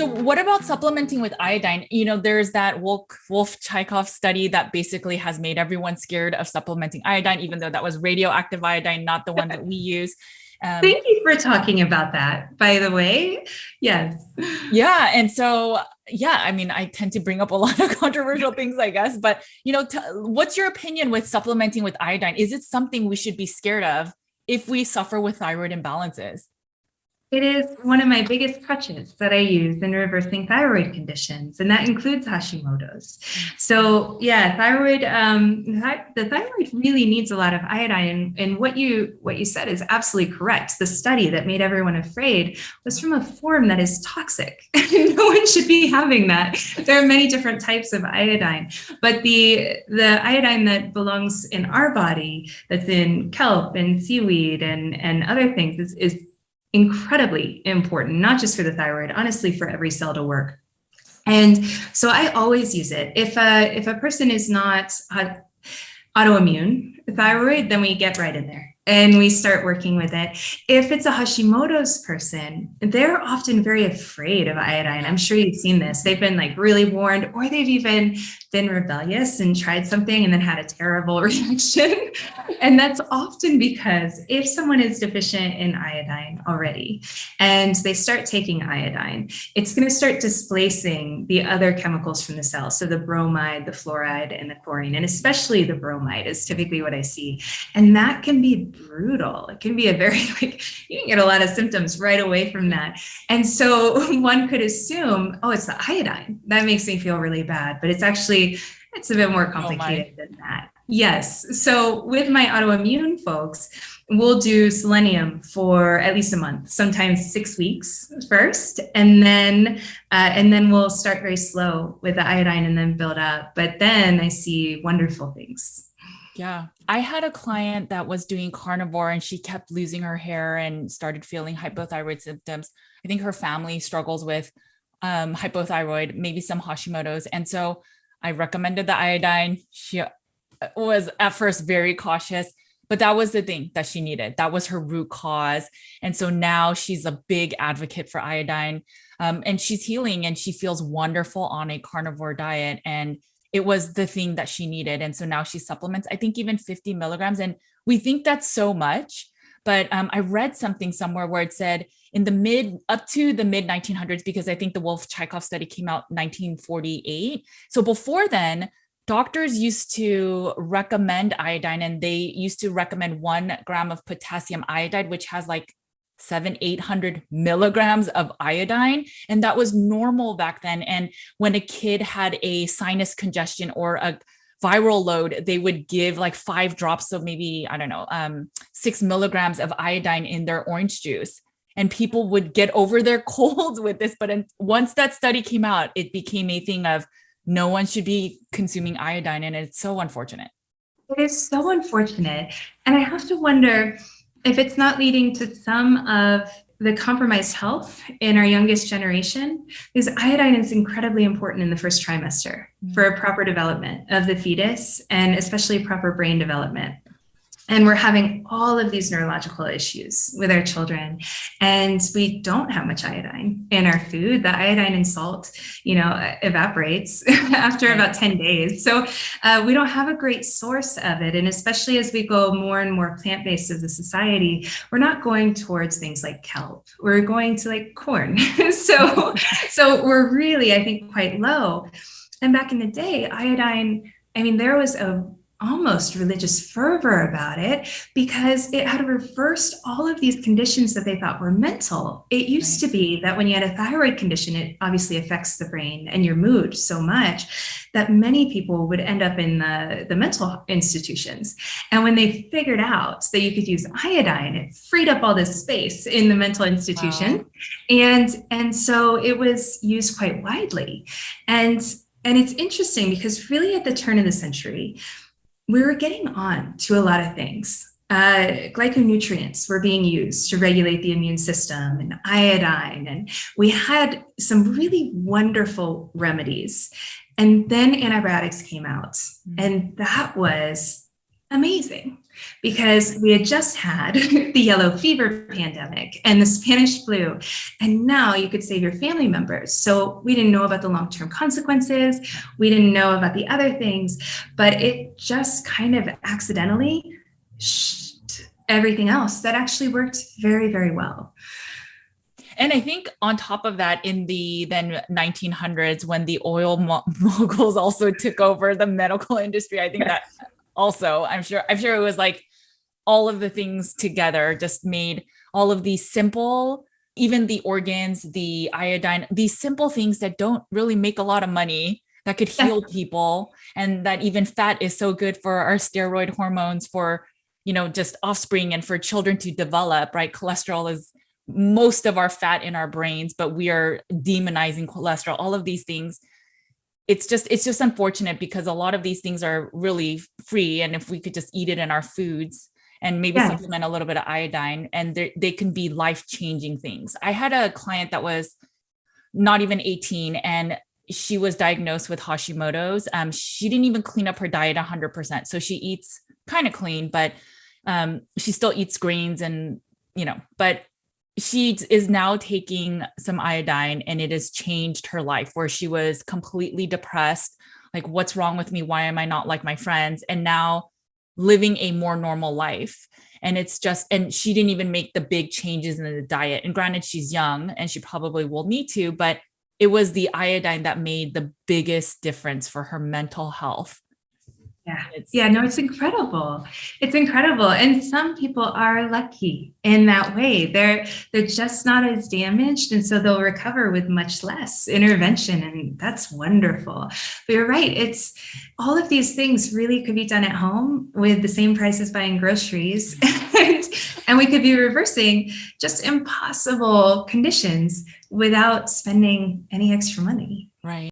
So what about supplementing with iodine? There's that Wolf-Chaikoff study that basically has made everyone scared of supplementing iodine, even though that was radioactive iodine, not the one that we use. Thank you for talking about that, by the way. Yes. Yeah. And so, yeah, I mean, I tend to bring up a lot of controversial things, I guess, but, what's your opinion with supplementing with iodine? Is it something we should be scared of if we suffer with thyroid imbalances? It is one of my biggest crutches that I use in reversing thyroid conditions, and that includes Hashimoto's. So yeah, the thyroid really needs a lot of iodine. And what you said is absolutely correct. The study that made everyone afraid was from a form that is toxic. No one should be having that. There are many different types of iodine, but the iodine that belongs in our body, that's in kelp and seaweed and other things, is incredibly important, not just for the thyroid, honestly, for every cell to work. And so I always use it. If a person is not autoimmune thyroid, then we get right in there and we start working with it. If it's a Hashimoto's person, they're often very afraid of iodine. I'm sure you've seen this. They've been like really warned, or they've even been rebellious and tried something and then had a terrible reaction. And that's often because if someone is deficient in iodine already and they start taking iodine, it's going to start displacing the other chemicals from the cell. So the bromide, the fluoride, and the chlorine, and especially the bromide is typically what I see. And that can be brutal. It can be a very, you can get a lot of symptoms right away from that. And so one could assume, oh, it's the iodine. That makes me feel really bad. But it's a bit more complicated than that. Yes. So with my autoimmune folks, we'll do selenium for at least a month, sometimes 6 weeks first, and then we'll start very slow with the iodine and then build up. But then I see wonderful things. Yeah. I had a client that was doing carnivore and she kept losing her hair and started feeling hypothyroid symptoms. I think her family struggles with hypothyroid, maybe some Hashimoto's. And so I recommended the iodine. She was at first very cautious, but that was the thing that she needed. That was her root cause. And so now she's a big advocate for iodine, and she's healing and she feels wonderful on a carnivore diet. And it was the thing that she needed. And so now she supplements, I think even 50 milligrams. And we think that's so much, but I read something somewhere where it said up to the mid 1900s, because I think the Wolf-Chaikoff study came out 1948. So before then, doctors used to recommend iodine, and they used to recommend 1 gram of potassium iodide, which has like 700-800 milligrams of iodine. And that was normal back then. And when a kid had a sinus congestion or a viral load, they would give like 5 drops of maybe, 6 milligrams of iodine in their orange juice. And people would get over their colds with this. But once that study came out, it became a thing of no one should be consuming iodine. And it's so unfortunate. It is so unfortunate. And I have to wonder if it's not leading to some of the compromised health in our youngest generation, because iodine is incredibly important in the first trimester for proper development of the fetus and especially proper brain development. And we're having all of these neurological issues with our children, and we don't have much iodine in our food. The iodine in salt, evaporates after about 10 days. So we don't have a great source of it. And especially as we go more and more plant-based as a society, we're not going towards things like kelp. We're going to like corn. So we're really, I think, quite low. And back in the day, iodine, there was almost religious fervor about it because it had reversed all of these conditions that they thought were mental. It used to be that when you had a thyroid condition, it obviously affects the brain and your mood so much that many people would end up in the mental institutions. And when they figured out that you could use iodine, it freed up all this space in the mental institution. Wow. And so it was used quite widely. And it's interesting because really at the turn of the century, we were getting on to a lot of things. Glyconutrients were being used to regulate the immune system, and iodine, and we had some really wonderful remedies. And then antibiotics came out, and that was amazing. because we had just had the yellow fever pandemic and the Spanish flu, and now you could save your family members. So we didn't know about the long-term consequences. We didn't know about the other things, but it just kind of accidentally everything else that actually worked very, very well. And I think on top of that, in the then 1900s, when the oil moguls also took over the medical industry, I think that also, I'm sure it was like all of the things together just made all of these simple, even the organs, the iodine, these simple things that don't really make a lot of money, that could heal people, and that even fat is so good for our steroid hormones, for, just offspring and for children to develop, right? Cholesterol is most of our fat in our brains, but we are demonizing cholesterol, all of these things. It's just unfortunate, because a lot of these things are really free. And if we could just eat it in our foods and maybe supplement a little bit of iodine, and they can be life-changing things. I had a client that was not even 18, and she was diagnosed with Hashimoto's. She didn't even clean up her diet 100%. So she eats kind of clean, but she still eats grains and, but she is now taking some iodine, and it has changed her life, where she was completely depressed. Like, what's wrong with me? Why am I not like my friends? And now living a more normal life. And and she didn't even make the big changes in the diet. And granted, she's young and she probably will need to, but it was the iodine that made the biggest difference for her mental health. It's incredible. It's incredible. And some people are lucky in that way. They're just not as damaged. And so they'll recover with much less intervention. And that's wonderful. But you're right. It's all of these things really could be done at home with the same price as buying groceries. And we could be reversing just impossible conditions without spending any extra money. Right.